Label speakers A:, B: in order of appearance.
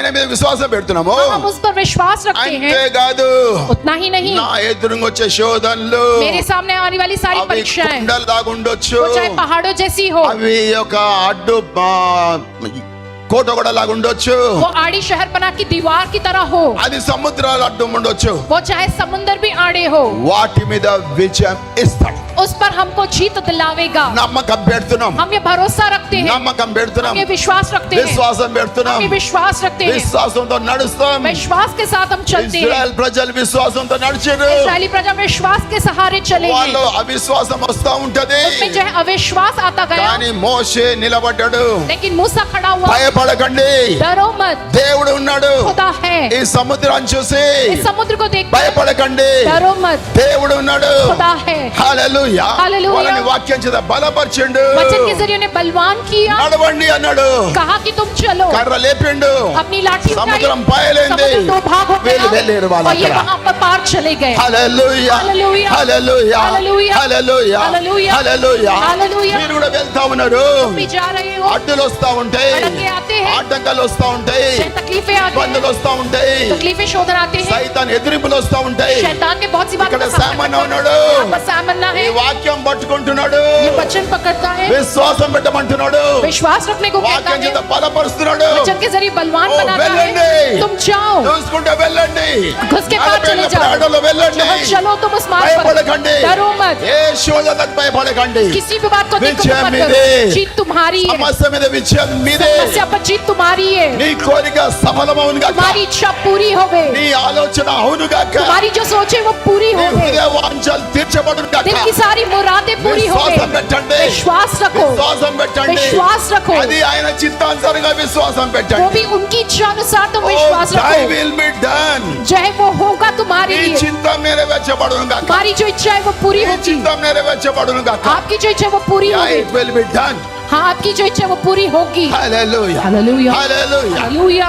A: ఆయన మీద విశ్వాసం పెడుతున్నాము.
B: हम उस पर विश्वास रखते हैं.
A: అంతేకాదు
B: उतना ही नहीं,
A: నా ఎదురుగా వచ్చే శోధనలు
B: मेरे सामने आने वाली सारी
A: అవి
B: परीक्षाएं,
A: కుండలు లాగుండొచ్చు,
B: वो चाहे पहाड़ों जैसी हो,
A: అవి ఒక అడ్డు కోట కూడా లాగుండొచ్చు,
B: वो आड़ी शहरपना की दीवार की तरह हो,
A: అది సముద్రాలు అడ్డు ఉండొచ్చు.
B: वो चाहे समुंदर भी आड़े हो,
A: వాటి మీద విజయం ఇస్తాడు.
B: उस पर हमको जीत दिलावेगा.
A: నమ్మకం పెడుతున్నాం,
B: हम ये भरोसा रखते हैं,
A: నమ్మకం పెడుతున్నాం,
B: हम ये विश्वास रखते हैं,
A: విశ్వాసం పెడుతున్నాం,
B: हम ये विश्वास रखते हैं,
A: విశ్వాసంతో నడుస్తాం.
B: विश्वास के साथ हम चलते हैं.
A: ఇశ్రాయేల్ ప్రజలు విశ్వాసంతో నడిచారు.
B: इस्राएली प्रजा विश्वास के सहारे चले
A: వాళ్ళు
B: हैं.
A: అవిశ్వాసం వస్తా ఉంటది,
B: उसमें जो है अविश्वास आता गया,
A: కానీ మోషే నిలబడ్డాడు.
B: लेकिन मूसा खड़ा हुआ.
A: భయపడకండి,
B: डरो मत,
A: దేవుడు ఉన్నాడు.
B: खुदा है.
A: ఈ సముద్రాన్ని చూసి
B: इस समुद्र को देख
A: భయపడకండి,
B: डरो मत,
A: దేవుడు ఉన్నాడు.
B: खुदा है.
A: హల్లెలూయా.
B: హల్లెలూయా.
A: వాళ్ళని వాక్యం చేత బలపరిచిండు.
B: वचन के जरिए उन्हें बलवान किया,
A: నడవండి అన్నాడు.
B: कहा कि तुम चलो.
A: కర్ర లేపిండు,
B: अपनी लाठी उठाई,
A: సముద్రం పాయలేంది,
B: समुद्र दो भाग हो
A: వీళ్ళు వెళ్ళారు
B: गया
A: వాళ్ళ
B: और ये
A: అక్కడ.
B: वहां पर पार चले गए.
A: హల్లెలూయా,
B: హల్లెలూయా.
A: హల్లెలూయా,
B: హల్లెలూయా.
A: హల్లెలూయా,
B: హల్లెలూయా.
A: హల్లెలూయా.
B: హల్లెలూయా.
A: మీరు కూడా వెళ్తా ఉన్నారు.
B: भी जा रहे हो,
A: అడ్డులు వస్తా ఉంటాయి,
B: अड़के आते हैं,
A: ఆటంకాలు వస్తా ఉంటాయి,
B: चाहे तकलीफें आती
A: ఇబ్బందులు
B: हैं,
A: వస్తా ఉంటాయి,
B: तकलीफें शोधन आते हैं,
A: సైతాన్ ఎదిరింపులు వస్తా ఉంటాయి.
B: शैतान के बहुत सी बातों
A: ఇక్కడ
B: का सामना
A: సామాన్య
B: करना
A: ఉన్నాడు,
B: पड़ता है. यहाँ पर सामना
A: ఈ
B: है,
A: వాక్యం పట్టుకుంటున్నాడు,
B: ये वचन पकड़ता है,
A: విశ్వాసం పెట్టమంటున్నాడు,
B: विश्वास रखने को कहता
A: వాక్యం చేత
B: है,
A: బలపరుస్తున్నాడు.
B: वचन के जरिए बलवान
A: ओ,
B: बनाता
A: వెళ్ళండి.
B: है. तुम जाओ,
A: చూసుకుంటే వెళ్ళండి,
B: घुस के पार चले जाओ,
A: ఆడలో వెళ్ళండి,
B: जहाँ चलो तुम उस मार्ग पर,
A: భయపడకండి,
B: डरो मत,
A: ఏ శోధనకు భయపడకండి.
B: किसी भी बात को देखो
A: विजय
B: मत
A: मेरे,
B: करो, जीत तुम्हारी है,
A: సమస్య మీద విజయం మీదే.
B: समस्या पर जीत तुम्हारी है,
A: నీ కోరిక సఫలమవును గాక,
B: तुम्हारी इच्छा पूरी होवे,
A: నీ ఆలోచన అవును గాక,
B: तुम्हारी जो सोचे वो पूरी
A: నీ
B: होवे,
A: హృదయ వాంఛలు తీర్చబడును గాక.
B: दिल की सारी मुरादें पूरी होवे.
A: విశ్వాసం పెట్టండి,
B: विश्वास रखो,
A: విశ్వాసం పెట్టండి,
B: विश्वास रखो,
A: అది ఆయన చిత్తానుసారంగా విశ్వాసం
B: वो
A: పెట్టండి.
B: भी उनकी इच्छा अनुसार तुम
A: Oh,
B: विश्वास
A: thy
B: रखो,
A: will be done.
B: चाहे वो होगा तुम्हारे
A: నీ
B: लिए,
A: చిత్తం నెరవేర్చబడును గాక,
B: तुम्हारी जो इच्छा है वो पूरी
A: నీ
B: होगी,
A: చిత్తం నెరవేర్చబడును గాక.
B: आपकी जो इच्छा है वो पूरी
A: Yeah,
B: होगी,
A: it will be done.
B: हाँ आपकी जो इच्छा है वो पूरी होगी.
A: Hallelujah.
B: Hallelujah,
A: Hallelujah.
B: हालेलुया.